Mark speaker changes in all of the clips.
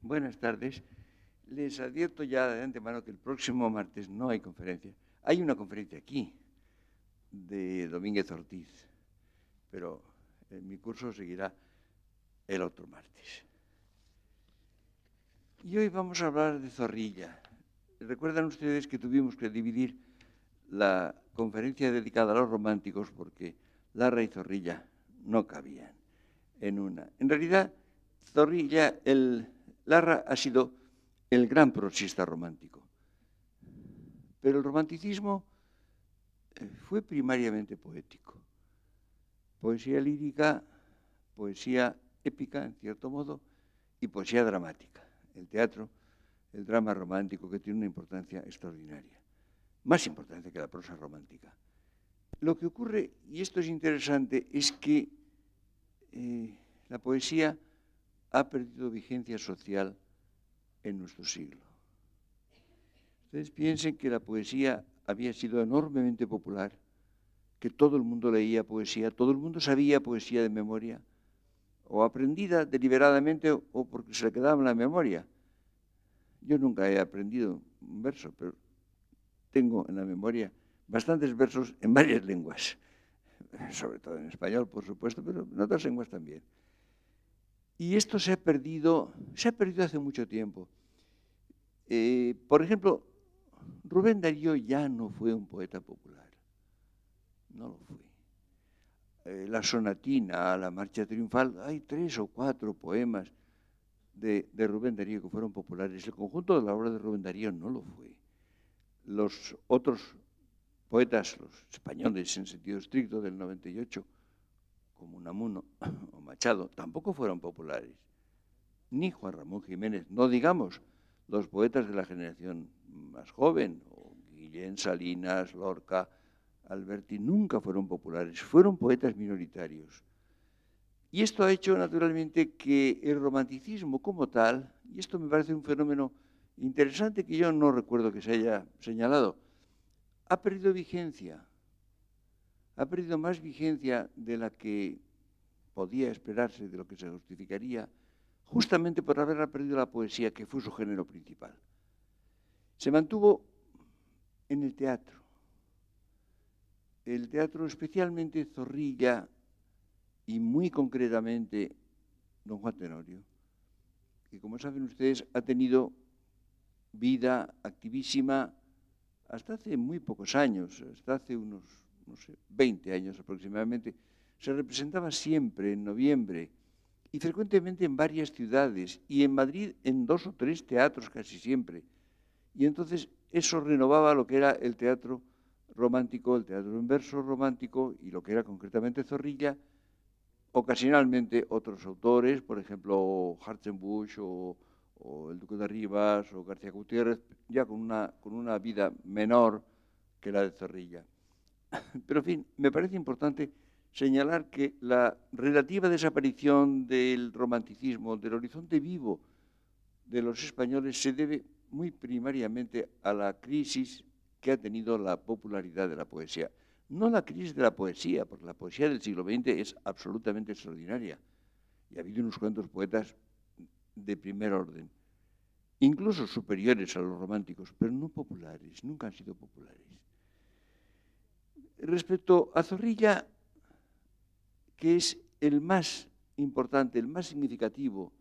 Speaker 1: Buenas tardes. Les advierto ya de antemano que el próximo martes no hay conferencia. Hay una conferencia aquí de Domínguez Ortiz, pero mi curso seguirá el otro martes. Y hoy vamos a hablar de Zorrilla. Recuerdan ustedes que tuvimos que dividir la conferencia dedicada a los románticos porque Larra y Zorrilla no cabían en una. En realidad, Larra ha sido el gran prosista romántico. Pero el romanticismo fue primariamente poético. Poesía lírica, poesía épica, en cierto modo, y poesía dramática. El teatro, el drama romántico, que tiene una importancia extraordinaria. Más importante que la prosa romántica. Lo que ocurre, y esto es interesante, es que la poesía ha perdido vigencia social en nuestro siglo. Ustedes piensen que la poesía había sido enormemente popular, que todo el mundo leía poesía, todo el mundo sabía poesía de memoria, o aprendida deliberadamente o porque se le quedaba en la memoria. Yo nunca he aprendido un verso, pero tengo en la memoria bastantes versos en varias lenguas, sobre todo en español, por supuesto, pero en otras lenguas también. Y esto se ha perdido hace mucho tiempo. Por ejemplo, Rubén Darío ya no fue un poeta popular, no lo fue. La sonatina, la marcha triunfal, hay 3 o 4 poemas de Rubén Darío que fueron populares. El conjunto de la obra de Rubén Darío no lo fue. Los otros poetas, los españoles en sentido estricto del 98, como Unamuno o Machado, tampoco fueron populares. Ni Juan Ramón Jiménez, no digamos los poetas de la generación más joven, o Guillén, Salinas, Lorca, Alberti, nunca fueron populares, fueron poetas minoritarios. Y esto ha hecho naturalmente que el romanticismo como tal, y esto me parece un fenómeno interesante que yo no recuerdo que se haya señalado, ha perdido vigencia, ha perdido más vigencia de la que podía esperarse, de lo que se justificaría, justamente por haber perdido la poesía, que fue su género principal. Se mantuvo en el teatro. El teatro, especialmente Zorrilla y muy concretamente don Juan Tenorio, que como saben ustedes ha tenido vida activísima hasta hace muy pocos años, hasta hace unos, no sé, 20 años aproximadamente. Se representaba siempre en noviembre y frecuentemente en varias ciudades, y en Madrid en 2 o 3 teatros casi siempre. Y entonces eso renovaba lo que era el teatro romántico, el teatro en verso romántico, y lo que era concretamente Zorrilla. Ocasionalmente otros autores, por ejemplo Hartzenbusch o el Duque de Rivas o García Gutiérrez, ya con una vida menor que la de Zorrilla. Pero en fin, me parece importante señalar que la relativa desaparición del romanticismo, del horizonte vivo de los españoles, se debe muy primariamente a la crisis que ha tenido la popularidad de la poesía. No la crisis de la poesía, porque la poesía del siglo XX es absolutamente extraordinaria. Y ha habido unos cuantos poetas de primer orden, incluso superiores a los románticos, pero no populares, nunca han sido populares. Respecto a Zorrilla, que es el más importante, el más significativo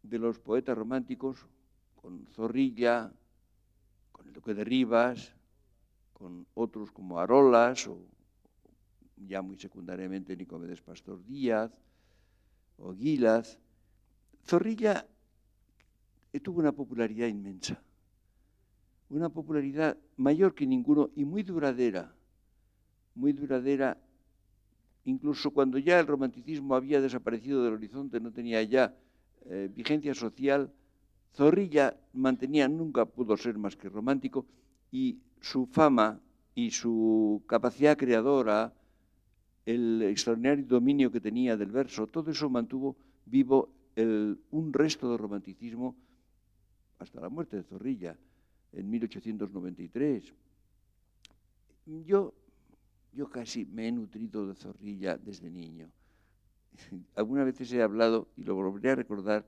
Speaker 1: de los poetas románticos, con Zorrilla, con el Duque de Rivas, con otros como Arolas, o ya muy secundariamente Nicomedes Pastor Díaz, o Gilaz, Zorrilla tuvo una popularidad inmensa, una popularidad mayor que ninguno y muy duradera, incluso cuando ya el romanticismo había desaparecido del horizonte, no tenía ya vigencia social. Zorrilla nunca pudo ser más que romántico, y su fama y su capacidad creadora, el extraordinario dominio que tenía del verso, todo eso mantuvo vivo un resto de romanticismo hasta la muerte de Zorrilla en 1893. Yo casi me he nutrido de Zorrilla desde niño. Algunas veces he hablado, y lo volveré a recordar,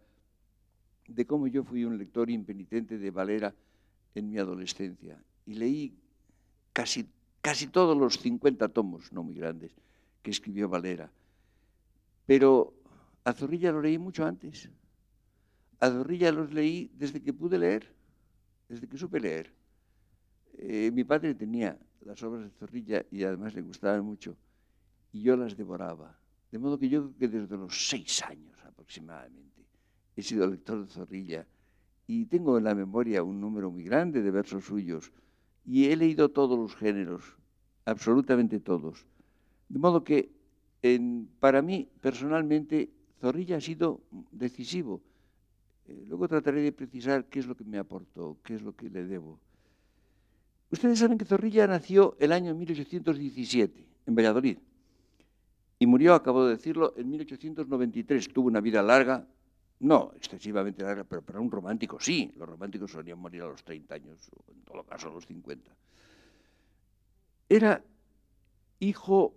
Speaker 1: de cómo yo fui un lector impenitente de Valera en mi adolescencia. Y leí casi todos los 50 tomos, no muy grandes, que escribió Valera. Pero a Zorrilla lo leí mucho antes. A Zorrilla los leí desde que pude leer, desde que supe leer. Mi padre tenía las obras de Zorrilla y además le gustaban mucho, y yo las devoraba. De modo que yo creo que desde los 6 años aproximadamente he sido lector de Zorrilla y tengo en la memoria un número muy grande de versos suyos y he leído todos los géneros, absolutamente todos. De modo que para mí, personalmente, Zorrilla ha sido decisivo. Luego trataré de precisar qué es lo que me aportó, qué es lo que le debo. Ustedes saben que Zorrilla nació el año 1817 en Valladolid y murió, acabo de decirlo, en 1893. Tuvo una vida larga, no excesivamente larga, pero para un romántico sí. Los románticos solían morir a los 30 años, o en todo caso a los 50. Era hijo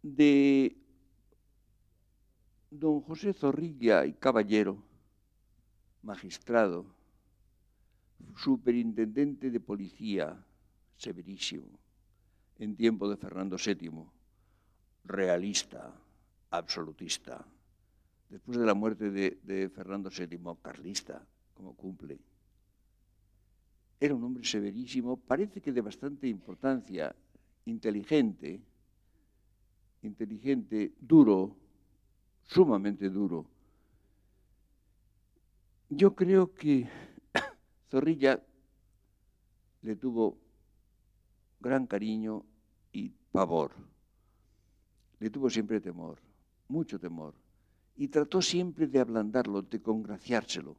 Speaker 1: de don José Zorrilla y Caballero, magistrado, superintendente de policía, severísimo, en tiempo de Fernando VII, realista, absolutista. Después de la muerte de Fernando VII, carlista, como cumple. Era un hombre severísimo, parece que de bastante importancia, inteligente, duro, sumamente duro. Yo creo que Zorrilla le tuvo gran cariño y pavor. Le tuvo siempre temor, mucho temor. Y trató siempre de ablandarlo, de congraciárselo.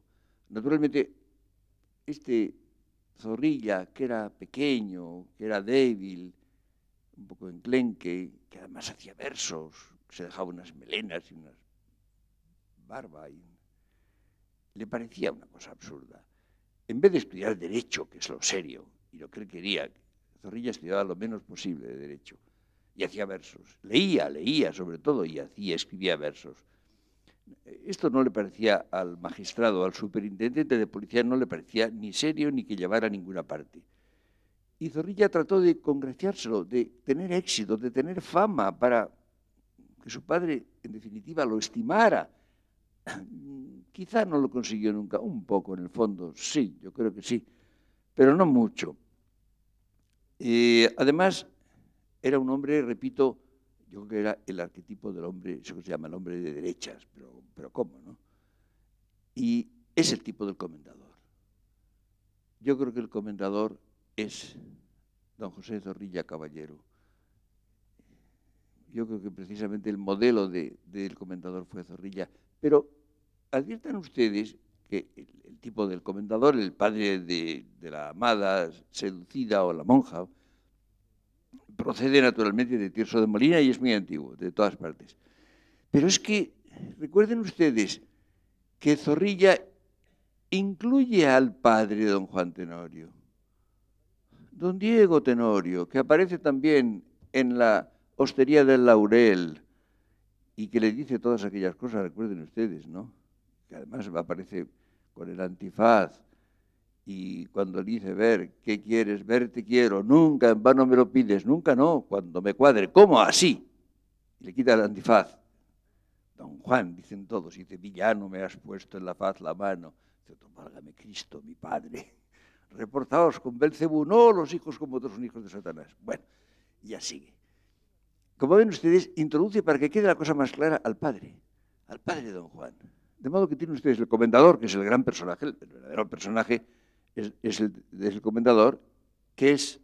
Speaker 1: Naturalmente, este Zorrilla, que era pequeño, que era débil, un poco enclenque, que además hacía versos, se dejaba unas melenas y unas barbas, le parecía una cosa absurda. En vez de estudiar Derecho, que es lo serio, y lo que él quería, Zorrilla estudiaba lo menos posible de Derecho, y hacía versos. Leía sobre todo, y escribía versos. Esto no le parecía al magistrado, al superintendente de policía, no le parecía ni serio ni que llevara a ninguna parte. Y Zorrilla trató de congraciárselo, de tener éxito, de tener fama, para que su padre, en definitiva, lo estimara. Quizá no lo consiguió nunca, un poco en el fondo, sí, yo creo que sí, pero no mucho. Además, era un hombre, repito, yo creo que era el arquetipo del hombre, eso que se llama el hombre de derechas, pero ¿cómo, no? Y es el tipo del comendador. Yo creo que el comendador es don José Zorrilla Caballero. Yo creo que precisamente el modelo del comendador fue Zorrilla. Pero adviertan ustedes que el tipo del comendador, el padre de la amada seducida o la monja, procede naturalmente de Tirso de Molina y es muy antiguo, de todas partes. Pero es que, recuerden ustedes que Zorrilla incluye al padre de don Juan Tenorio, don Diego Tenorio, que aparece también en la Hostería del Laurel y que le dice todas aquellas cosas, recuerden ustedes, ¿no? Que además aparece con el antifaz y cuando le dice, ver, ¿qué quieres? Ver, te quiero, nunca en vano me lo pides, nunca no, cuando me cuadre, ¿cómo así? Y le quita el antifaz. Don Juan, dicen todos, dice, villano, me has puesto en la faz la mano. Dice, válgame Cristo, mi padre. Reportaos con Belcebú, no los hijos como otros son hijos de Satanás. Bueno, ya sigue. Como ven ustedes, introduce para que quede la cosa más clara al padre de don Juan. De modo que tienen ustedes el comendador, que es el gran personaje, el verdadero personaje es el comendador, que es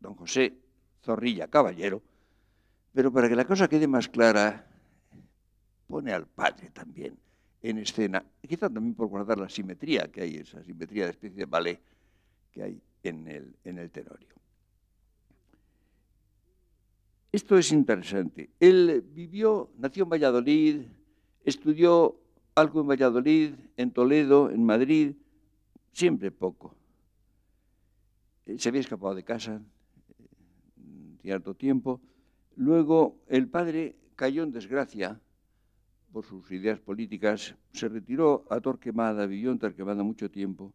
Speaker 1: don José Zorrilla Caballero, pero para que la cosa quede más clara, pone al padre también en escena, quizá también por guardar la simetría que hay, esa simetría de especie de ballet que hay en el Tenorio. Esto es interesante. Él nació en Valladolid, estudió algo en Valladolid, en Toledo, en Madrid, siempre poco. Se había escapado de casa cierto tiempo. Luego el padre cayó en desgracia por sus ideas políticas, se retiró a Torquemada, vivió en Torquemada mucho tiempo.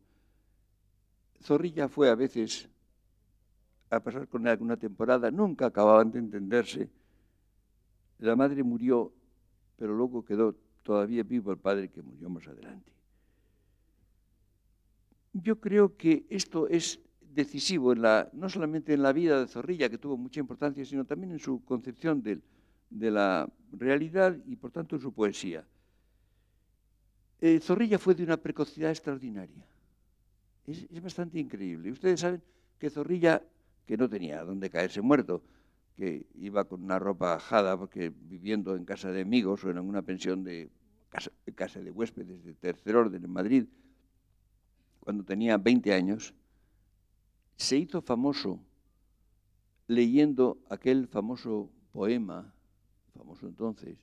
Speaker 1: Zorrilla fue a veces a pasar con él alguna temporada, nunca acababan de entenderse. La madre murió, pero luego quedó todavía vivo el padre, que murió más adelante. Yo creo que esto es decisivo, no solamente en la vida de Zorrilla, que tuvo mucha importancia, sino también en su concepción de la realidad y, por tanto, en su poesía. Zorrilla fue de una precocidad extraordinaria. Es bastante increíble. Ustedes saben que Zorrilla, que no tenía dónde caerse muerto, que iba con una ropa ajada, porque viviendo en casa de amigos o en alguna pensión de casa de huéspedes de tercer orden en Madrid, cuando tenía 20 años, se hizo famoso leyendo aquel famoso poema, famoso entonces,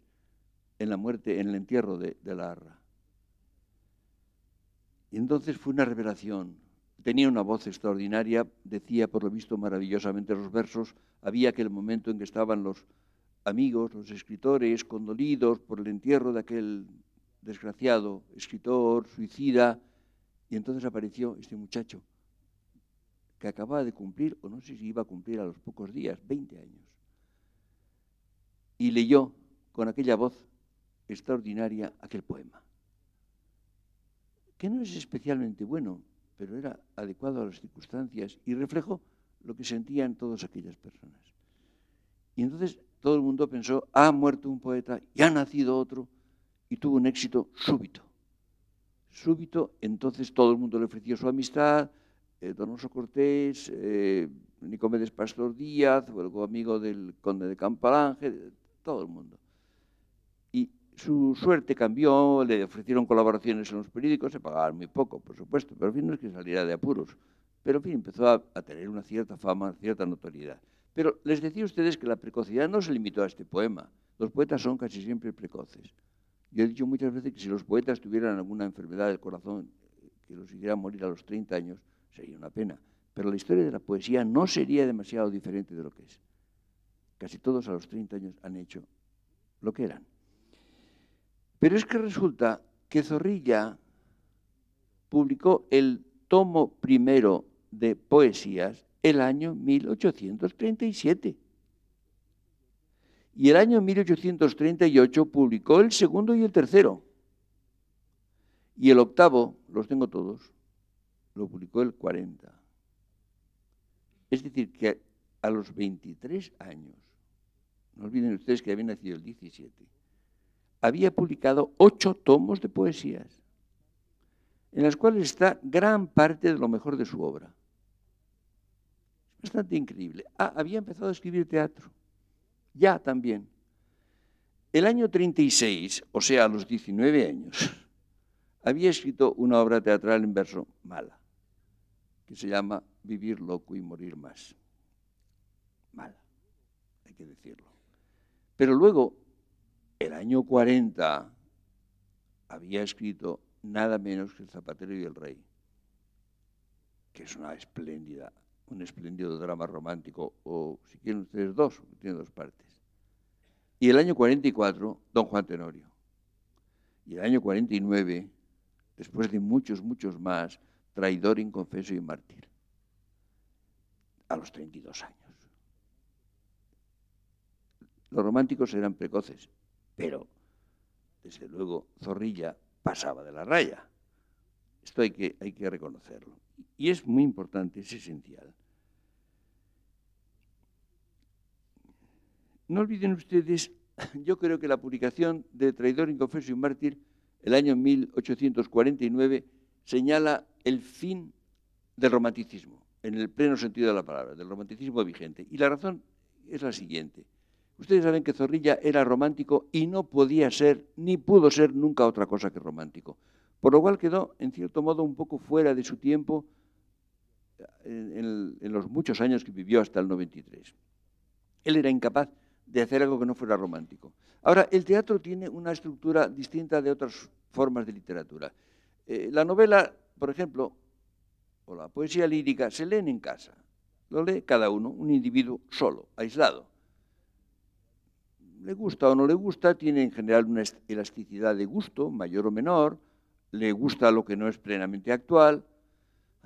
Speaker 1: en la muerte, en el entierro de Larra. Y entonces fue una revelación. Tenía una voz extraordinaria, decía por lo visto maravillosamente los versos. Había aquel momento en que estaban los amigos, los escritores, condolidos por el entierro de aquel desgraciado escritor, suicida, y entonces apareció este muchacho que acababa de cumplir, o no sé si iba a cumplir a los pocos días, 20 años. Y leyó con aquella voz extraordinaria aquel poema, que no es especialmente bueno, pero era adecuado a las circunstancias y reflejó lo que sentían todas aquellas personas. Y entonces todo el mundo pensó, ha muerto un poeta y ha nacido otro, y tuvo un éxito súbito. Súbito, entonces todo el mundo le ofreció su amistad, Donoso Cortés, Nicomedes Pastor Díaz, luego amigo del conde de Campalange, todo el mundo. Y su suerte cambió, le ofrecieron colaboraciones en los periódicos, se pagaban muy poco, por supuesto, pero en fin no es que saliera de apuros. Pero en fin, empezó a tener una cierta fama, cierta notoriedad. Pero les decía a ustedes que la precocidad no se limitó a este poema. Los poetas son casi siempre precoces. Yo he dicho muchas veces que si los poetas tuvieran alguna enfermedad del corazón que los hiciera morir a los 30 años, sería una pena. Pero la historia de la poesía no sería demasiado diferente de lo que es. Casi todos a los 30 años han hecho lo que eran. Pero es que resulta que Zorrilla publicó el tomo primero de poesías el año 1837. Y el año 1838 publicó el segundo y el tercero. Y el octavo, los tengo todos, lo publicó el 40. Es decir, que a los 23 años, no olviden ustedes que había nacido el 17, había publicado 8 tomos de poesías, en las cuales está gran parte de lo mejor de su obra. Es bastante increíble. Había empezado a escribir teatro, ya también. El año 36, o sea, a los 19 años, había escrito una obra teatral en verso mala, que se llama Vivir loco y morir más. Mala, hay que decirlo. Pero luego, el año 40, había escrito nada menos que El zapatero y el rey, que es un espléndido drama romántico, o si quieren ustedes dos, tiene 2 partes. Y el año 44, Don Juan Tenorio. Y el año 49, después de muchos más, Traidor, inconfeso y mártir, a los 32 años. Los románticos eran precoces, pero, desde luego, Zorrilla pasaba de la raya. Esto hay que reconocerlo. Y es muy importante, es esencial. No olviden ustedes, yo creo que la publicación de Traidor, inconfeso y mártir, el año 1849, señala el fin del romanticismo, en el pleno sentido de la palabra, del romanticismo vigente. Y la razón es la siguiente. Ustedes saben que Zorrilla era romántico y no podía ser, ni pudo ser nunca otra cosa que romántico. Por lo cual quedó, en cierto modo, un poco fuera de su tiempo en los muchos años que vivió hasta el 93. Él era incapaz de hacer algo que no fuera romántico. Ahora, el teatro tiene una estructura distinta de otras formas de literatura. La novela, por ejemplo, o la poesía lírica, se leen en casa. Lo lee cada uno, un individuo solo, aislado. le gusta o no le gusta, tiene en general una elasticidad de gusto, mayor o menor, le gusta lo que no es plenamente actual.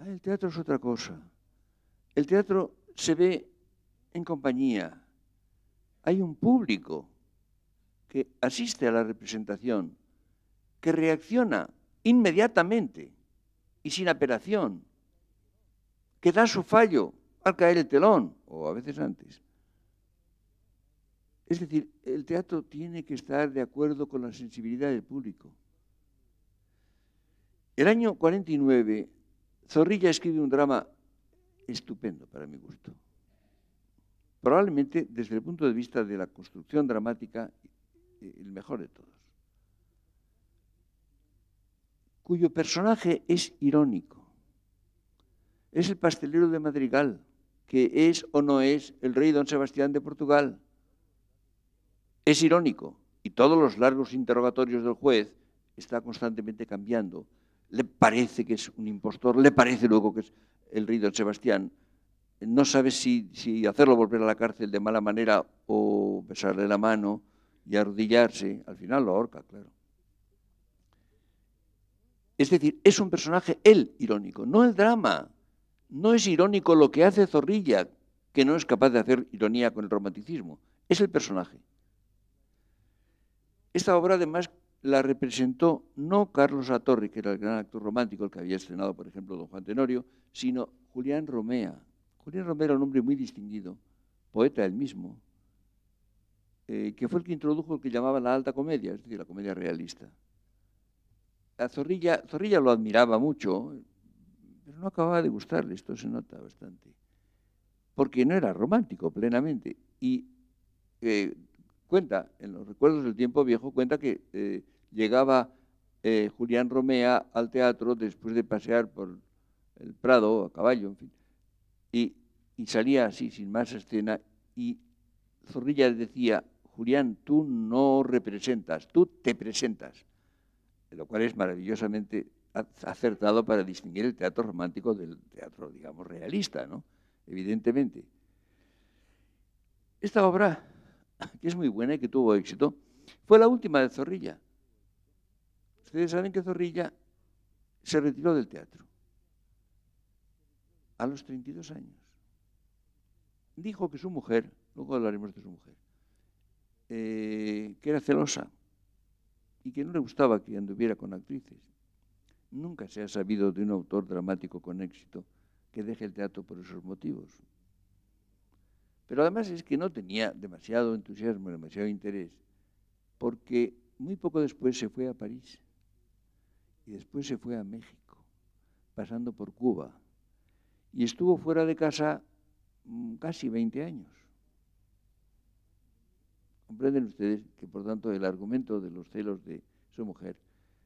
Speaker 1: El teatro es otra cosa. El teatro se ve en compañía. Hay un público que asiste a la representación, que reacciona inmediatamente y sin apelación, que da su fallo al caer el telón, o a veces antes. Es decir, el teatro tiene que estar de acuerdo con la sensibilidad del público. El año 49, Zorrilla escribe un drama estupendo para mi gusto. Probablemente, desde el punto de vista de la construcción dramática, el mejor de todos. Cuyo personaje es irónico. Es el pastelero de Madrigal, que es o no es el rey don Sebastián de Portugal. Es irónico, y todos los largos interrogatorios del juez está constantemente cambiando. Le parece que es un impostor, le parece luego que es el rey don Sebastián. No sabe si hacerlo volver a la cárcel de mala manera o besarle la mano y arrodillarse. Al final lo ahorca, claro. Es decir, es un personaje, él, irónico, no el drama. No es irónico lo que hace Zorrilla, que no es capaz de hacer ironía con el romanticismo. Es el personaje. Esta obra, además, la representó no Carlos Latorre, que era el gran actor romántico, el que había estrenado, por ejemplo, Don Juan Tenorio, sino Julián Romea. Julián Romea era un hombre muy distinguido, poeta él mismo, que fue el que introdujo lo que llamaban la alta comedia, es decir, la comedia realista. A Zorrilla lo admiraba mucho, pero no acababa de gustarle, esto se nota bastante, porque no era romántico plenamente. Y cuenta, en los recuerdos del tiempo viejo, cuenta que llegaba Julián Romea al teatro después de pasear por el Prado a caballo, en fin, y salía así, sin más escena, y Zorrilla decía: Julián, tú no representas, tú te presentas, lo cual es maravillosamente acertado para distinguir el teatro romántico del teatro, digamos, realista, ¿no? Evidentemente. Esta obra, que es muy buena y que tuvo éxito, fue la última de Zorrilla. Ustedes saben que Zorrilla se retiró del teatro a los 32 años. Dijo que su mujer, luego hablaremos de su mujer, que era celosa y que no le gustaba que anduviera con actrices. Nunca se ha sabido de un autor dramático con éxito que deje el teatro por esos motivos. Pero además es que no tenía demasiado entusiasmo, demasiado interés, porque muy poco después se fue a París y después se fue a México, pasando por Cuba, y estuvo fuera de casa casi 20 años. Comprenden ustedes que, por tanto, el argumento de los celos de su mujer,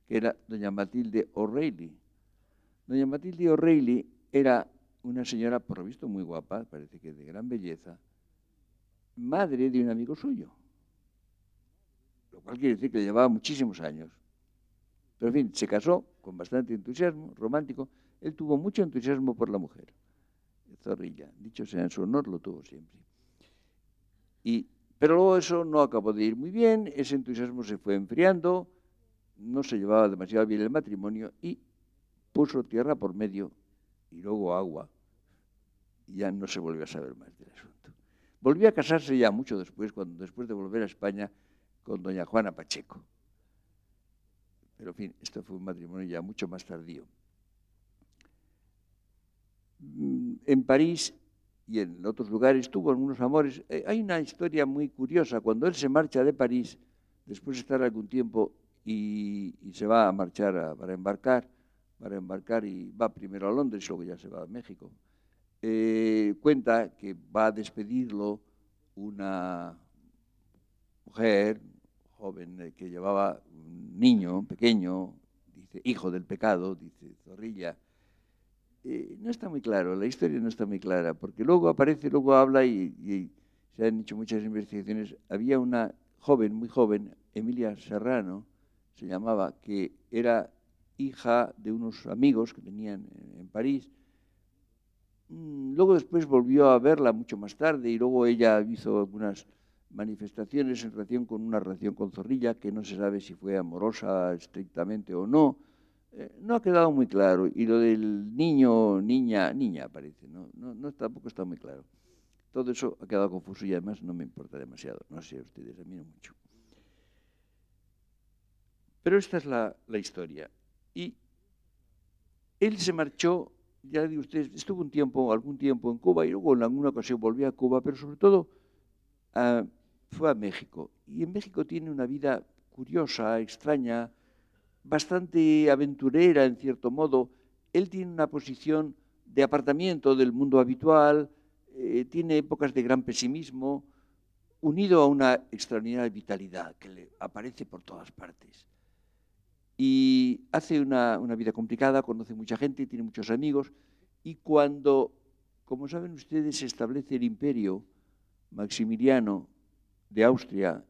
Speaker 1: que era doña Matilde O'Reilly. Doña Matilde O'Reilly era una señora, por lo visto, muy guapa, parece que de gran belleza, madre de un amigo suyo, lo cual quiere decir que le llevaba muchísimos años. Pero, en fin, se casó con bastante entusiasmo, romántico. Él tuvo mucho entusiasmo por la mujer. Zorrilla, dicho sea en su honor, lo tuvo siempre. Pero luego eso no acabó de ir muy bien, ese entusiasmo se fue enfriando, no se llevaba demasiado bien el matrimonio y puso tierra por medio y luego agua. Y ya no se volvió a saber más del asunto. Volvió a casarse ya mucho después, después de volver a España, con doña Juana Pacheco. Pero, en fin, esto fue un matrimonio ya mucho más tardío. En París y en otros lugares tuvo algunos amores. Hay una historia muy curiosa. Cuando él se marcha de París, después de estar algún tiempo, y se va a marchar para embarcar y va primero a Londres y luego ya se va a México, cuenta que va a despedirlo una mujer joven que llevaba un niño pequeño, dice, hijo del pecado, dice Zorrilla. No está muy claro, la historia no está muy clara, porque luego aparece, luego habla y se han hecho muchas investigaciones. Había una joven, muy joven, Emilia Serrano, se llamaba, que era hija de unos amigos que tenían en París. Luego después volvió a verla mucho más tarde y luego ella hizo algunas manifestaciones en relación con una relación con Zorrilla, que no se sabe si fue amorosa estrictamente o no. No ha quedado muy claro. Y lo del niño, niña parece, no tampoco está muy claro. Todo eso ha quedado confuso y además no me importa demasiado. No sé, ustedes, a mí no mucho. Pero esta es la historia. Y él se marchó, ya digo ustedes, estuvo algún tiempo en Cuba y luego en alguna ocasión volvió a Cuba, pero sobre todo fue a México. Y en México tiene una vida curiosa, extraña, bastante aventurera en cierto modo. Él tiene una posición de apartamiento del mundo habitual, tiene épocas de gran pesimismo, unido a una extraordinaria vitalidad que le aparece por todas partes. Y hace una vida complicada, conoce mucha gente, tiene muchos amigos, y cuando, como saben ustedes, se establece el imperio Maximiliano de Austria,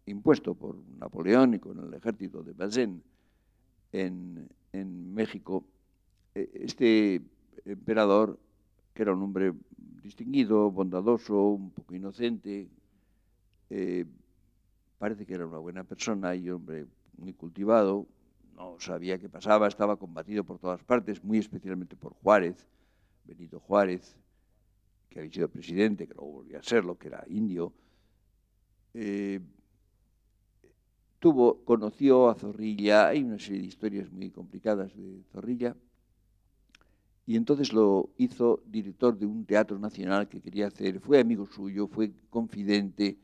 Speaker 1: impuesto por Napoleón y con el ejército de Bazaine en México, este emperador, que era un hombre distinguido, bondadoso, un poco inocente, parece que era una buena persona y hombre muy cultivado, no sabía qué pasaba, estaba combatido por todas partes, muy especialmente por Juárez, Benito Juárez, que había sido presidente, que luego volvió a serlo, que era indio. Conoció a Zorrilla, hay una serie de historias muy complicadas de Zorrilla, y entonces lo hizo director de un teatro nacional que quería hacer, fue amigo suyo, fue confidente,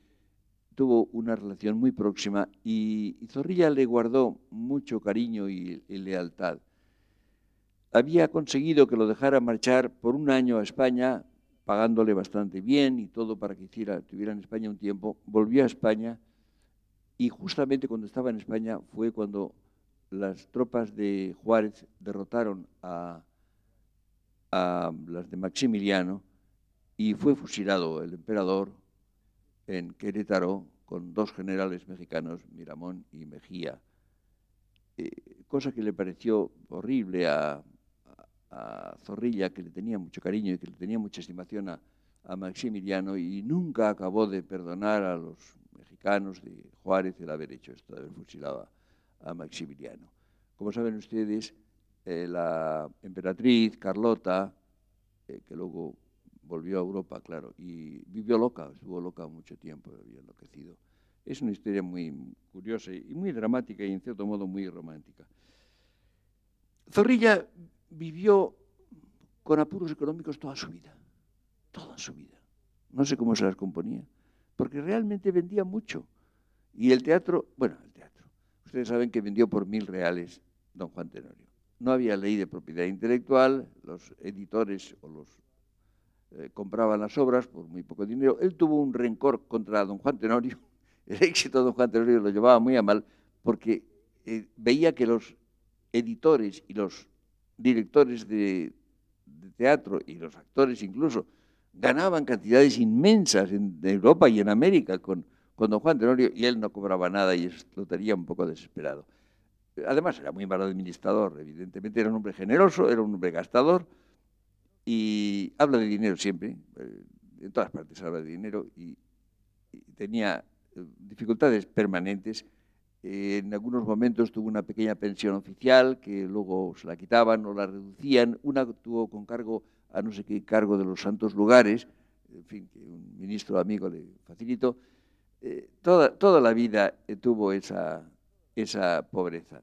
Speaker 1: tuvo una relación muy próxima y Zorrilla le guardó mucho cariño y lealtad. Había conseguido que lo dejara marchar por un año a España, pagándole bastante bien y todo para que estuviera en España un tiempo. Volvió a España y justamente cuando estaba en España fue cuando las tropas de Juárez derrotaron a las de Maximiliano y fue fusilado el emperador en Querétaro con dos generales mexicanos, Miramón y Mejía, cosa que le pareció horrible a Zorrilla, que le tenía mucho cariño y que le tenía mucha estimación a Maximiliano, y nunca acabó de perdonar a los mexicanos de Juárez el haber hecho esto, de haber fusilado a Maximiliano. Como saben ustedes, la emperatriz Carlota, que luego volvió a Europa, claro, y vivió loca, estuvo loca mucho tiempo, había enloquecido. Es una historia muy curiosa y muy dramática y en cierto modo muy romántica. Zorrilla vivió con apuros económicos toda su vida. No sé cómo se las componía, porque realmente vendía mucho. Y el teatro, ustedes saben que vendió por 1.000 reales don Juan Tenorio. No había ley de propiedad intelectual, los editores o los compraban las obras por muy poco dinero. Él tuvo un rencor contra don Juan Tenorio. El éxito de don Juan Tenorio lo llevaba muy a mal porque veía que los editores y los directores de teatro y los actores incluso ganaban cantidades inmensas en Europa y en América con don Juan Tenorio y él no cobraba nada y eso lo tenía un poco desesperado. Además era muy mal administrador, evidentemente era un hombre generoso, era un hombre gastador y habla de dinero siempre, en todas partes habla de dinero y tenía dificultades permanentes. En algunos momentos tuvo una pequeña pensión oficial que luego se la quitaban o la reducían. Una tuvo con cargo a no sé qué cargo de los santos lugares, en fin, que un ministro amigo le facilitó. Toda la vida tuvo esa pobreza.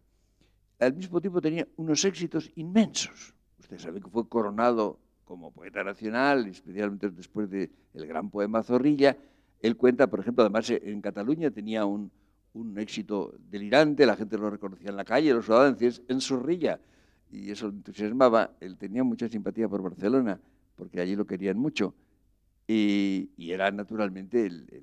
Speaker 1: Al mismo tiempo tenía unos éxitos inmensos. Ustedes saben que fue coronado como poeta nacional, especialmente después del gran poema Zorrilla. Él cuenta, por ejemplo, además en Cataluña tenía un éxito delirante, la gente lo reconocía en la calle, los ciudadanos decían en Zorrilla, y eso le entusiasmaba. Él tenía mucha simpatía por Barcelona, porque allí lo querían mucho, y era naturalmente el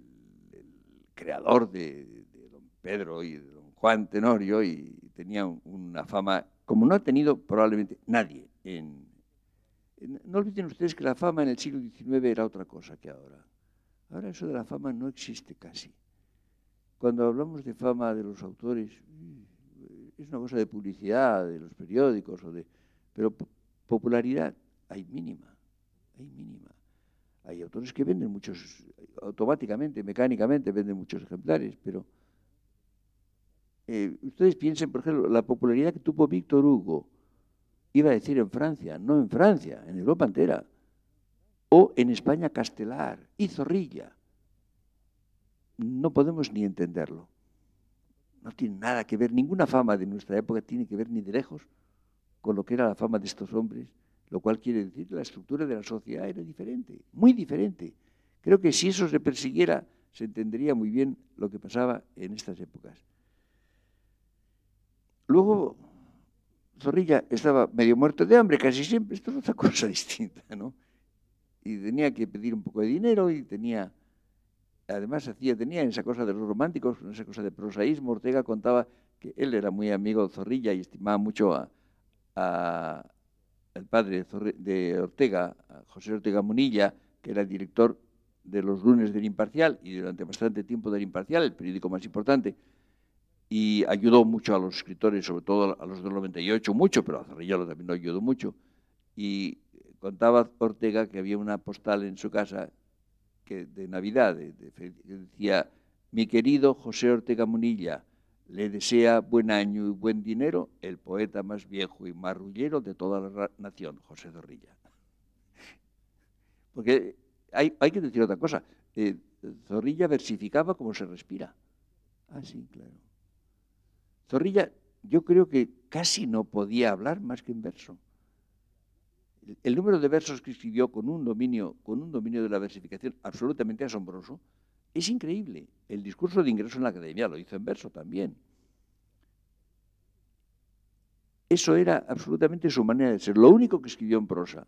Speaker 1: creador de don Pedro y de don Juan Tenorio, y tenía una fama como no ha tenido probablemente nadie. No olviden ustedes que la fama en el siglo XIX era otra cosa que ahora. Ahora eso de la fama no existe casi. Cuando hablamos de fama de los autores, es una cosa de publicidad, de los periódicos, pero popularidad hay mínima, hay mínima. Hay autores que venden muchos, automáticamente, mecánicamente venden muchos ejemplares, pero ustedes piensen, por ejemplo, la popularidad que tuvo Víctor Hugo, iba a decir en Francia, no en Francia, en Europa entera, o en España Castelar y Zorrilla. No podemos ni entenderlo. No tiene nada que ver, ninguna fama de nuestra época tiene que ver ni de lejos con lo que era la fama de estos hombres, lo cual quiere decir que la estructura de la sociedad era diferente, muy diferente. Creo que si eso se persiguiera, se entendería muy bien lo que pasaba en estas épocas. Luego, Zorrilla estaba medio muerto de hambre, casi siempre, esto es otra cosa distinta, ¿no? Y tenía que pedir un poco de dinero y tenía, además tenía esa cosa de los románticos, esa cosa de prosaísmo. Ortega contaba que él era muy amigo de Zorrilla y estimaba mucho el padre de Ortega, a José Ortega Munilla, que era el director de los lunes del Imparcial y durante bastante tiempo del Imparcial, el periódico más importante, y ayudó mucho a los escritores, sobre todo a los del 98, mucho, pero a Zorrilla también lo ayudó mucho. Y contaba Ortega que había una postal en su casa de Navidad, que decía: mi querido José Ortega Munilla, le desea buen año y buen dinero el poeta más viejo y marrullero de toda la nación, José Zorrilla. Porque hay que decir otra cosa. Zorrilla versificaba como se respira. Ah, sí, claro. Zorrilla, yo creo que casi no podía hablar más que en verso. El número de versos que escribió con un dominio de la versificación absolutamente asombroso es increíble. El discurso de ingreso en la academia lo hizo en verso también. Eso era absolutamente su manera de ser. Lo único que escribió en prosa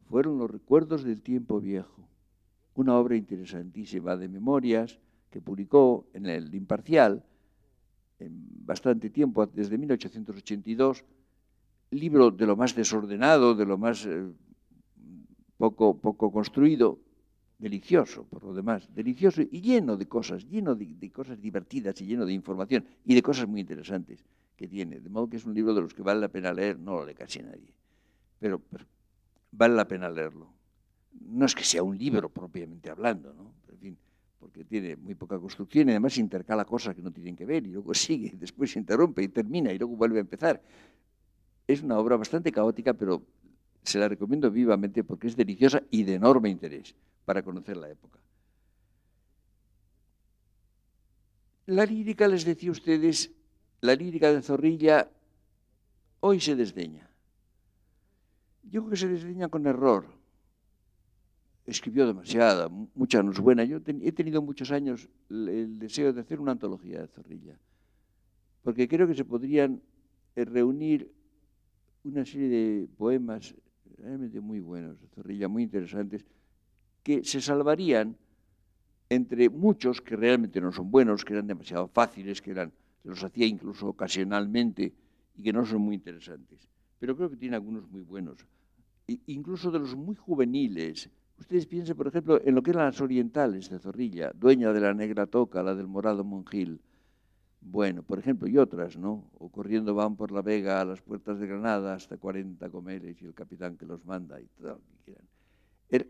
Speaker 1: fueron los recuerdos del tiempo viejo, una obra interesantísima de memorias que publicó en el Imparcial en bastante tiempo, desde 1882, libro de lo más desordenado, de lo más poco construido, delicioso por lo demás, delicioso y lleno de cosas divertidas y lleno de información y de cosas muy interesantes que tiene. De modo que es un libro de los que vale la pena leer, no lo lee casi nadie, pero vale la pena leerlo. No es que sea un libro propiamente hablando, ¿no? En fin, porque tiene muy poca construcción y además intercala cosas que no tienen que ver y luego sigue, y después se interrumpe y termina y luego vuelve a empezar. Es una obra bastante caótica, pero se la recomiendo vivamente porque es deliciosa y de enorme interés para conocer la época. La lírica, les decía a ustedes, la lírica de Zorrilla hoy se desdeña. Yo creo que se desdeña con error. Escribió demasiada, mucha no es buena. Yo he tenido muchos años el deseo de hacer una antología de Zorrilla, porque creo que se podrían reunir una serie de poemas realmente muy buenos de Zorrilla, muy interesantes, que se salvarían entre muchos que realmente no son buenos, que eran demasiado fáciles, se los hacía incluso ocasionalmente y que no son muy interesantes. Pero creo que tiene algunos muy buenos. Incluso de los muy juveniles. Ustedes piensen, por ejemplo, en lo que eran las orientales de Zorrilla, Dueña de la negra toca, la del morado monjil. Bueno, por ejemplo, y otras, ¿no? O corriendo van por la vega a las puertas de Granada hasta 40 comeles y el capitán que los manda y todo lo que quieran.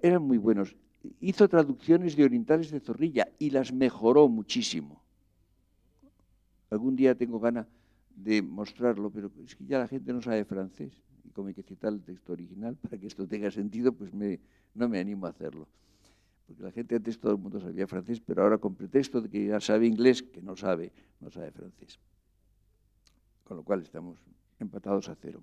Speaker 1: Eran muy buenos. Hizo traducciones de orientales de Zorrilla y las mejoró muchísimo. Algún día tengo ganas de mostrarlo, pero es que ya la gente no sabe francés y como hay que citar el texto original para que esto tenga sentido, pues no me animo a hacerlo. Porque la gente antes todo el mundo sabía francés, pero ahora con pretexto de que ya sabe inglés, que no sabe francés. Con lo cual estamos empatados a cero.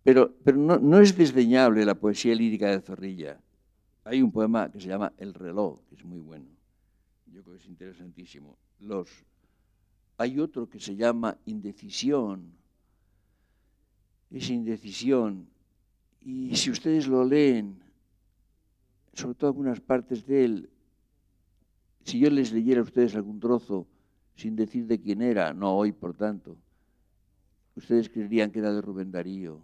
Speaker 1: Pero no es desdeñable la poesía lírica de Zorrilla. Hay un poema que se llama El reloj, que es muy bueno. Yo creo que es interesantísimo. Hay otro que se llama Indecisión. Es indecisión. Y si ustedes lo leen, sobre todo algunas partes de él, si yo les leyera a ustedes algún trozo sin decir de quién era, no hoy por tanto, ustedes creerían que era de Rubén Darío.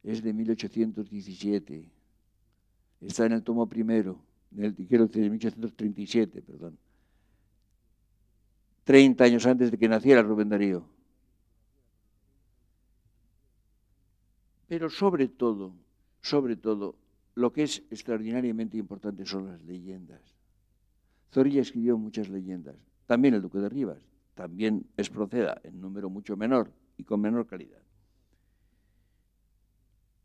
Speaker 1: Es de 1817. Está en el tomo primero, quiero decir, de 1837, perdón. 30 años antes de que naciera Rubén Darío. Pero sobre todo, lo que es extraordinariamente importante son las leyendas. Zorrilla escribió muchas leyendas, también el Duque de Rivas, también Espronceda, en número mucho menor y con menor calidad.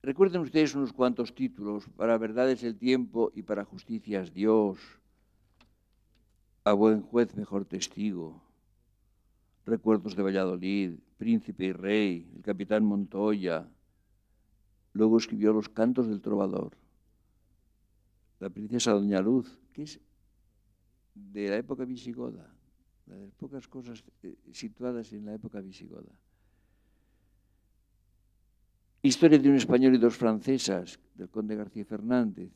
Speaker 1: Recuerden ustedes unos cuantos títulos: Para verdad es el tiempo y para justicia es Dios, A buen juez mejor testigo, Recuerdos de Valladolid, Príncipe y Rey, El capitán Montoya. Luego escribió Los cantos del trovador, La princesa Doña Luz, que es de la época visigoda, una de las pocas cosas situadas en la época visigoda. Historia de un español y dos francesas, del conde García Fernández.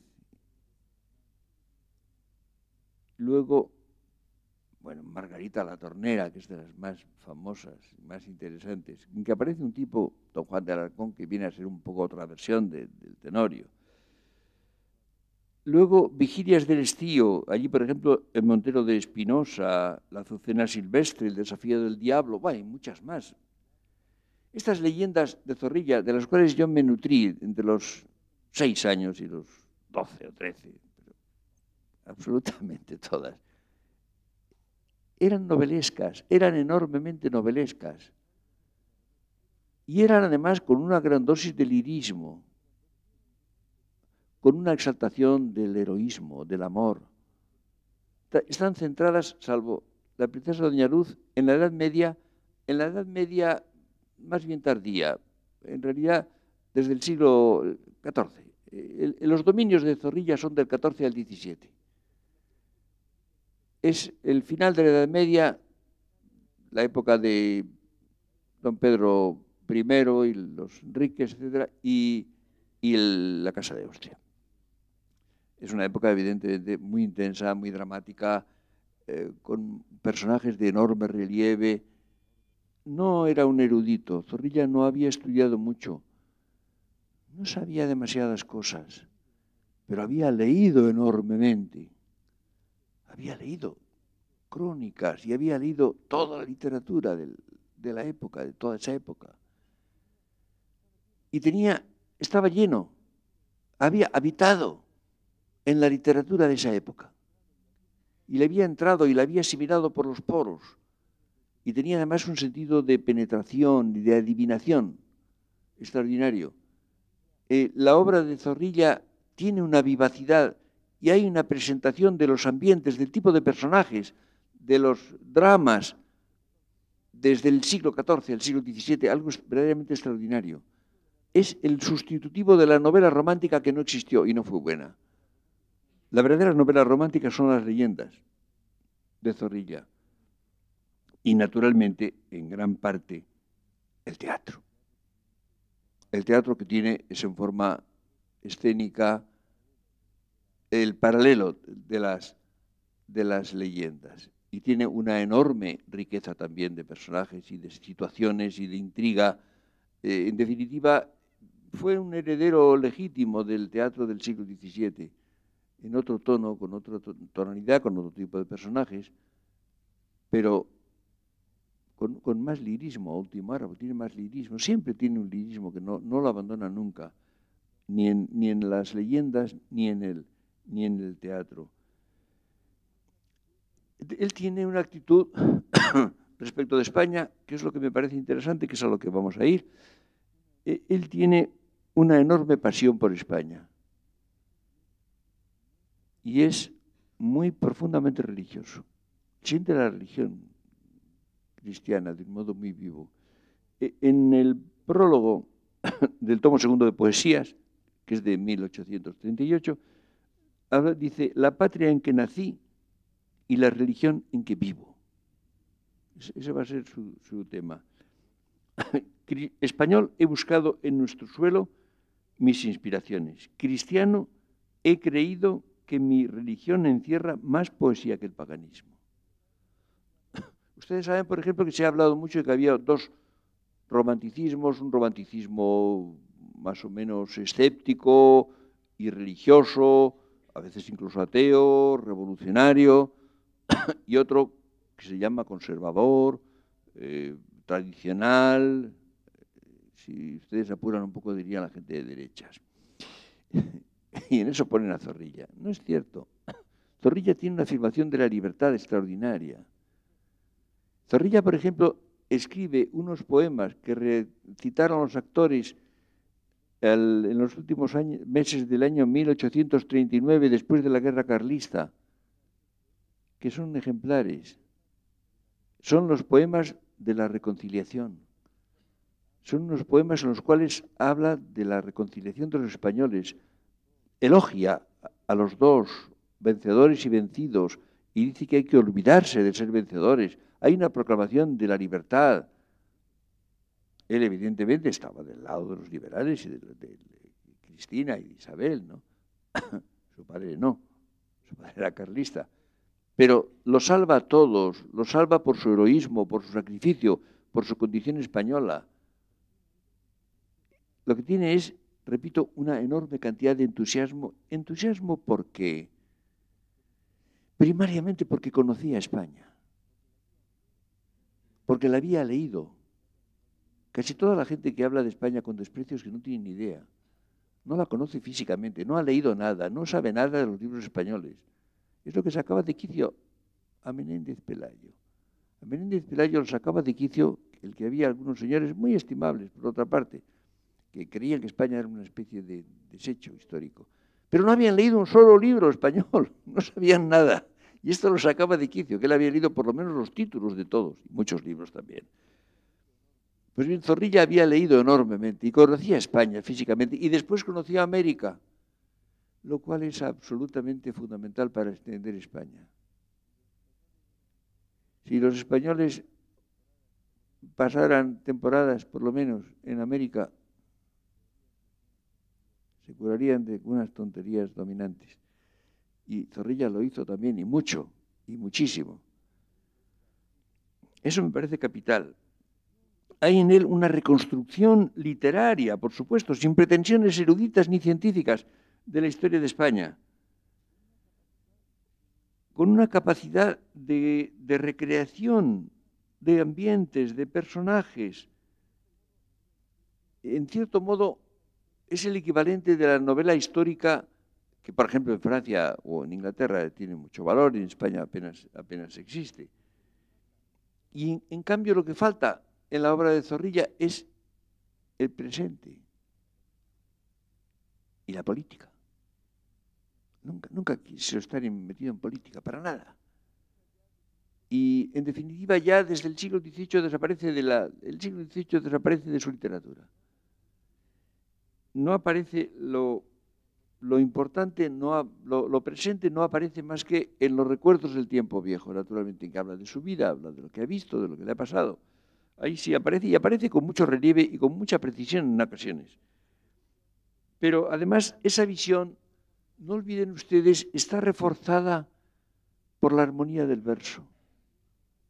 Speaker 1: Luego, bueno, Margarita la Tornera, que es de las más famosas, más interesantes, en que aparece un tipo, don Juan de Alarcón, que viene a ser un poco otra versión del Tenorio. Luego, Vigilias del Estío, allí, por ejemplo, el Montero de Espinosa, La Azucena Silvestre, El desafío del diablo, bueno, y muchas más. Estas leyendas de Zorrilla, de las cuales yo me nutrí entre los 6 años y los 12 o 13, pero absolutamente todas, eran novelescas, eran enormemente novelescas. Y eran además con una gran dosis de lirismo, con una exaltación del heroísmo, del amor. Están centradas, salvo La princesa Doña Luz, en la Edad Media más bien tardía, en realidad desde el siglo XIV. Los dominios de Zorrilla son del XIV al XVII. Es el final de la Edad Media, la época de don Pedro I y los Enriques, etc., y la Casa de Austria. Es una época evidentemente muy intensa, muy dramática, con personajes de enorme relieve. No era un erudito, Zorrilla no había estudiado mucho, no sabía demasiadas cosas, pero había leído enormemente. Había leído crónicas y había leído toda la literatura de la época, de toda esa época. Y estaba lleno, había habitado en la literatura de esa época. Y le había entrado y la había asimilado por los poros. Y tenía además un sentido de penetración y de adivinación extraordinario. La obra de Zorrilla tiene una vivacidad y hay una presentación de los ambientes, del tipo de personajes, de los dramas, desde el siglo XIV al siglo XVII, algo verdaderamente extraordinario. Es el sustitutivo de la novela romántica que no existió y no fue buena. La verdadera novela romántica son las leyendas de Zorrilla. Y naturalmente, en gran parte, el teatro. El teatro que tiene es en forma escénica el paralelo de las leyendas. Y tiene una enorme riqueza también de personajes y de situaciones y de intriga. En definitiva, fue un heredero legítimo del teatro del siglo XVII, en otro tono, con otra tonalidad, con otro tipo de personajes, pero con más lirismo. Último Árabe tiene más lirismo, siempre tiene un lirismo que no lo abandona nunca, ni en las leyendas ni en el teatro. Él tiene una actitud respecto de España, que es lo que me parece interesante, que es a lo que vamos a ir. Él tiene una enorme pasión por España y es muy profundamente religioso. Siente la religión cristiana de un modo muy vivo. En el prólogo del tomo segundo de poesías, que es de 1838, dice: la patria en que nací y la religión en que vivo. Ese va a ser su tema. Español, he buscado en nuestro suelo mis inspiraciones. Cristiano, he creído que mi religión encierra más poesía que el paganismo. Ustedes saben, por ejemplo, que se ha hablado mucho de que había dos romanticismos, un romanticismo más o menos escéptico y religioso, a veces incluso ateo, revolucionario, y otro que se llama conservador, tradicional, Si ustedes apuran un poco, dirían la gente de derechas. Y en eso ponen a Zorrilla. No es cierto. Zorrilla tiene una afirmación de la libertad extraordinaria. Zorrilla, por ejemplo, escribe unos poemas que recitaron los actores en los últimos meses del año 1839, después de la Guerra Carlista, que son ejemplares. Son los poemas de la reconciliación. Son unos poemas en los cuales habla de la reconciliación de los españoles. Elogia a los dos, vencedores y vencidos, y dice que hay que olvidarse de ser vencedores. Hay una proclamación de la libertad. Él evidentemente estaba del lado de los liberales y de Cristina y de Isabel, ¿no? Su padre no, su padre era carlista. Pero los salva a todos, los salva por su heroísmo, por su sacrificio, por su condición española. Lo que tiene es, repito, una enorme cantidad de entusiasmo. Entusiasmo porque, primariamente porque conocía a España, porque la había leído. Casi toda la gente que habla de España con desprecio es que no tiene ni idea. No la conoce físicamente, no ha leído nada, no sabe nada de los libros españoles. Es lo que sacaba de quicio a Menéndez Pelayo. A Menéndez Pelayo lo sacaba de quicio el que había algunos señores muy estimables, por otra parte, que creían que España era una especie de desecho histórico. Pero no habían leído un solo libro español, no sabían nada. Y esto lo sacaba de quicio, que él había leído por lo menos los títulos de todos, y muchos libros también. Pues bien, Zorrilla había leído enormemente y conocía España físicamente y después conocía América, lo cual es absolutamente fundamental para entender España. Si los españoles pasaran temporadas, por lo menos, en América, se curarían de unas tonterías dominantes. Y Zorrilla lo hizo también, y mucho, y muchísimo. Eso me parece capital. Hay en él una reconstrucción literaria, por supuesto, sin pretensiones eruditas ni científicas, de la historia de España, con una capacidad de recreación de ambientes, de personajes. En cierto modo, es el equivalente de la novela histórica que, por ejemplo, en Francia o en Inglaterra tiene mucho valor y en España apenas existe. Y, en cambio, lo que falta en la obra de Zorrilla es el presente y la política. Nunca quiso estar metido en política, para nada. Y, en definitiva, ya desde el siglo XVIII desaparece de su literatura. No aparece lo importante, lo presente no aparece más que en los recuerdos del tiempo viejo, naturalmente, que habla de su vida, habla de lo que ha visto, de lo que le ha pasado. Ahí sí aparece, y aparece con mucho relieve y con mucha precisión en ocasiones. Pero, además, esa visión, no olviden ustedes, está reforzada por la armonía del verso.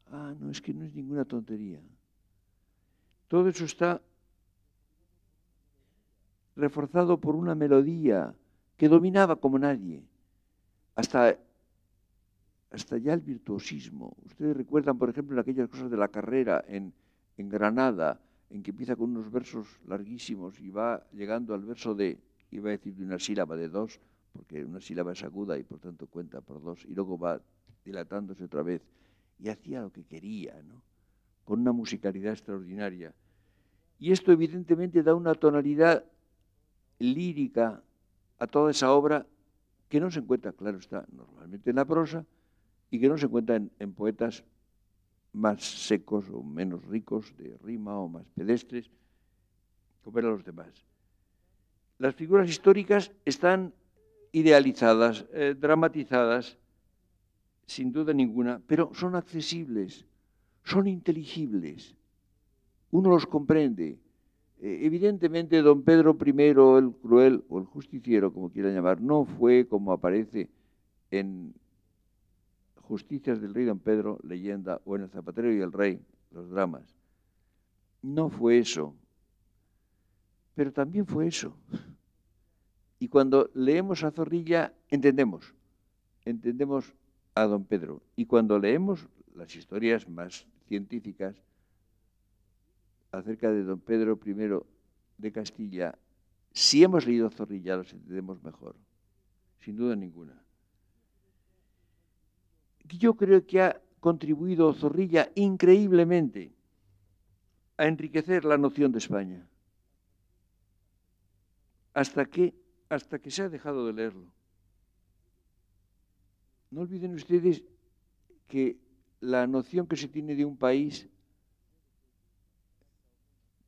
Speaker 1: Ah, no, es que no es ninguna tontería. Todo eso está reforzado por una melodía que dominaba como nadie, hasta ya el virtuosismo. Ustedes recuerdan, por ejemplo, en aquellas cosas de la carrera en Granada, en que empieza con unos versos larguísimos y va llegando al verso de, iba a decir de una sílaba, de dos, porque una sílaba es aguda y por tanto cuenta por dos, y luego va dilatándose otra vez. Y hacía lo que quería, ¿no? Con una musicalidad extraordinaria. Y esto evidentemente da una tonalidad lírica a toda esa obra que no se encuentra, claro está, normalmente en la prosa y que no se encuentra en poetas más secos o menos ricos de rima o más pedestres, como eran los demás. Las figuras históricas están idealizadas, dramatizadas, sin duda ninguna, pero son accesibles, son inteligibles, uno los comprende. Evidentemente, don Pedro I, el cruel o el justiciero, como quieran llamar, no fue como aparece en Justicias del rey don Pedro, leyenda, o en El zapatero y el rey, los dramas. No fue eso, pero también fue eso. Y cuando leemos a Zorrilla, entendemos a don Pedro. Y cuando leemos las historias más científicas acerca de don Pedro I de Castilla, si hemos leído Zorrilla, los entendemos mejor, sin duda ninguna. Yo creo que ha contribuido Zorrilla increíblemente a enriquecer la noción de España, hasta que se ha dejado de leerlo. No olviden ustedes que la noción que se tiene de un país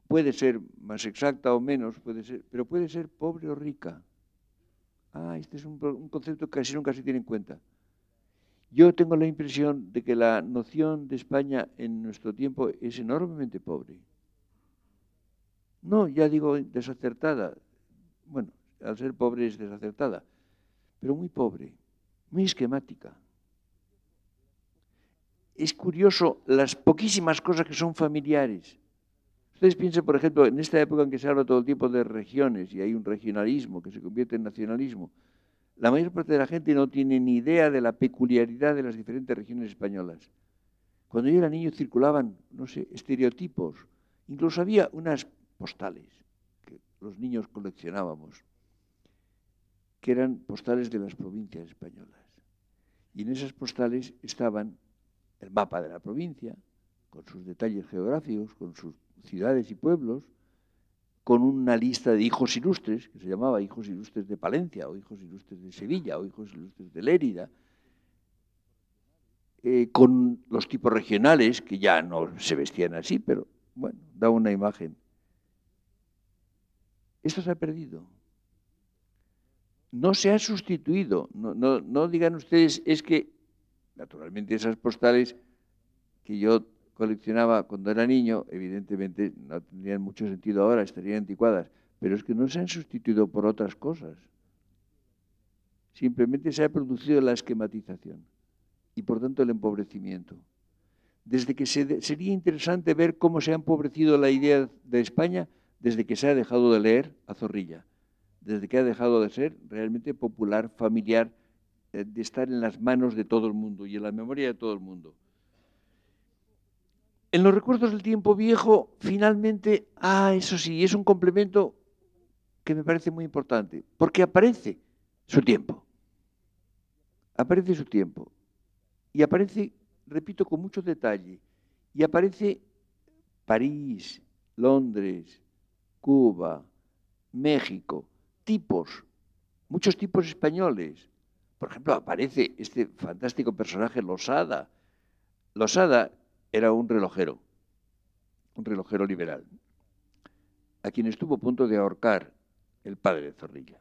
Speaker 1: puede ser más exacta o menos, pero puede ser pobre o rica. Este es un concepto que casi nunca se tiene en cuenta. Yo tengo la impresión de que la noción de España en nuestro tiempo es enormemente pobre. No, ya digo desacertada. Bueno, al ser pobre es desacertada, pero muy pobre, muy esquemática. Es curioso las poquísimas cosas que son familiares. Ustedes piensen, por ejemplo, en esta época en que se habla todo el tiempo de regiones y hay un regionalismo que se convierte en nacionalismo, la mayor parte de la gente no tiene ni idea de la peculiaridad de las diferentes regiones españolas. Cuando yo era niño circulaban, no sé, estereotipos. Incluso había unas postales que los niños coleccionábamos, que eran postales de las provincias españolas. Y en esas postales estaban el mapa de la provincia, con sus detalles geográficos, con sus ciudades y pueblos, con una lista de hijos ilustres, que se llamaba hijos ilustres de Palencia, o hijos ilustres de Sevilla, o hijos ilustres de Lérida, con los tipos regionales, que ya no se vestían así, pero bueno, da una imagen. Esto se ha perdido. No se ha sustituido. No digan ustedes, es que, naturalmente, esas postales que yo coleccionaba cuando era niño, evidentemente no tendrían mucho sentido ahora, estarían anticuadas, pero es que no se han sustituido por otras cosas. Simplemente se ha producido la esquematización y, por tanto, el empobrecimiento. Desde que sería interesante ver cómo se ha empobrecido la idea de España desde que se ha dejado de leer a Zorrilla, desde que ha dejado de ser realmente popular, familiar, de estar en las manos de todo el mundo y en la memoria de todo el mundo. En los recuerdos del tiempo viejo, finalmente, eso sí, es un complemento que me parece muy importante, porque aparece su tiempo. Aparece su tiempo. Y aparece, repito, con mucho detalle. Y aparece París, Londres, Cuba, México, tipos, muchos tipos españoles. Por ejemplo, aparece este fantástico personaje, Losada. Losada era un relojero liberal, a quien estuvo a punto de ahorcar el padre de Zorrilla.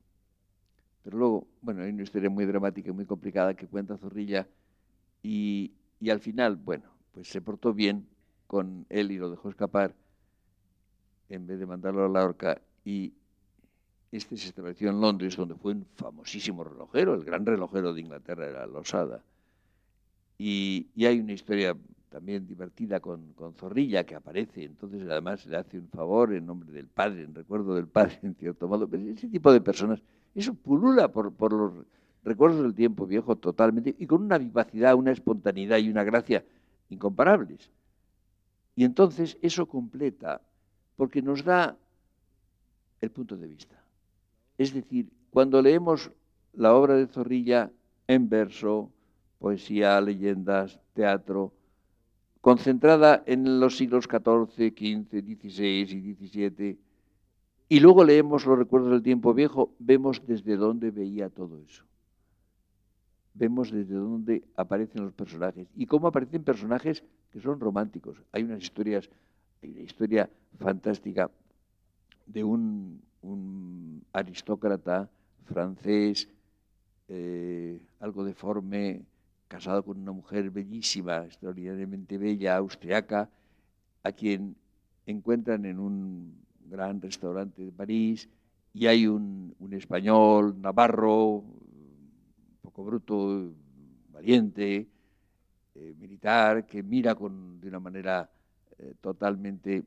Speaker 1: Pero luego, bueno, hay una historia muy dramática y muy complicada que cuenta Zorrilla y al final, bueno, pues se portó bien con él y lo dejó escapar en vez de mandarlo a la horca, y este se estableció en Londres, donde fue un famosísimo relojero, el gran relojero de Inglaterra era Losada. Y hay una historia también divertida con Zorrilla, que aparece, entonces además le hace un favor en nombre del padre, en recuerdo del padre, en cierto modo. Pero ese tipo de personas, eso pulula por los recuerdos del tiempo viejo totalmente, y con una vivacidad, una espontaneidad y una gracia incomparables. Y entonces eso completa, porque nos da el punto de vista. Es decir, cuando leemos la obra de Zorrilla en verso, poesía, leyendas, teatro, concentrada en los siglos XIV, XV, XVI y XVII, y luego leemos los recuerdos del tiempo viejo, vemos desde dónde veía todo eso. Vemos desde dónde aparecen los personajes y cómo aparecen personajes que son románticos. Hay una historia fantástica de un aristócrata francés, algo deforme, casado con una mujer bellísima, extraordinariamente bella, austriaca, a quien encuentran en un gran restaurante de París, y hay un español, navarro, un poco bruto, valiente, militar, que mira de una manera totalmente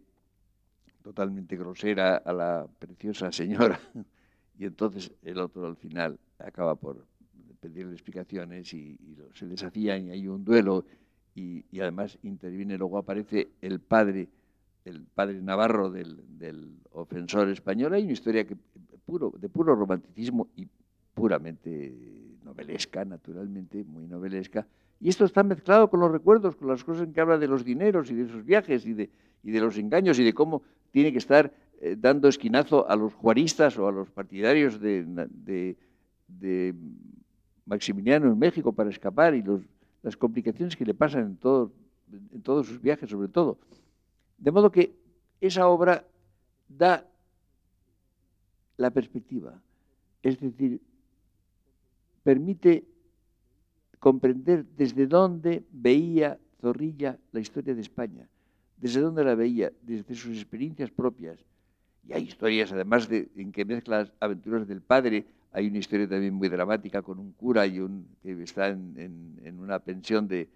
Speaker 1: grosera a la preciosa señora, y entonces el otro al final acaba por pedirle explicaciones y se desafían y hay un duelo y además interviene, luego aparece el padre el padre Navarro del ofensor español, hay una historia de puro romanticismo y puramente novelesca, naturalmente, muy novelesca. Y esto está mezclado con los recuerdos, con las cosas en que habla de los dineros y de sus viajes y de los engaños y de cómo tiene que estar dando esquinazo a los juaristas o a los partidarios de Maximiliano en México para escapar y las complicaciones que le pasan en todos sus viajes, sobre todo. De modo que esa obra da la perspectiva, es decir, permite comprender desde dónde veía Zorrilla la historia de España, desde dónde la veía, desde sus experiencias propias. Y hay historias, además, en que mezcla las aventuras del padre. Hay una historia también muy dramática con un cura que está en una pensión de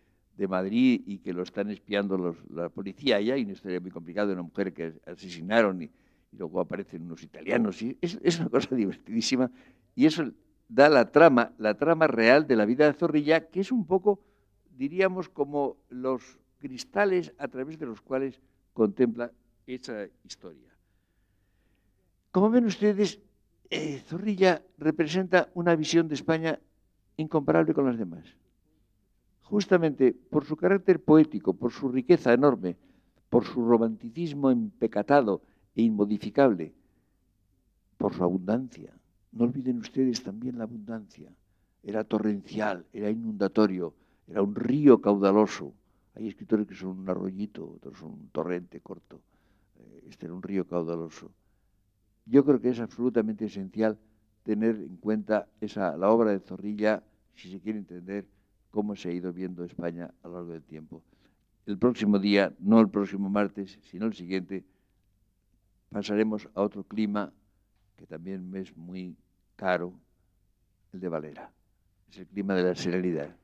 Speaker 1: Madrid y que lo están espiando la policía. Y hay una historia muy complicada de una mujer que asesinaron y luego aparecen unos italianos. Y es una cosa divertidísima. Y eso da la trama real de la vida de Zorrilla, que es un poco, diríamos, como los cristales a través de los cuales contempla esa historia. Como ven ustedes, Zorrilla representa una visión de España incomparable con las demás. Justamente por su carácter poético, por su riqueza enorme, por su romanticismo empecatado e inmodificable, por su abundancia. No olviden ustedes también la abundancia. Era torrencial, era inundatorio, era un río caudaloso. Hay escritores que son un arroyito, otros son un torrente corto. Este era un río caudaloso. Yo creo que es absolutamente esencial tener en cuenta la obra de Zorrilla si se quiere entender cómo se ha ido viendo España a lo largo del tiempo. El próximo día, no el próximo martes, sino el siguiente, pasaremos a otro clima que también me es muy caro, el de Valera. Es el clima de la serenidad.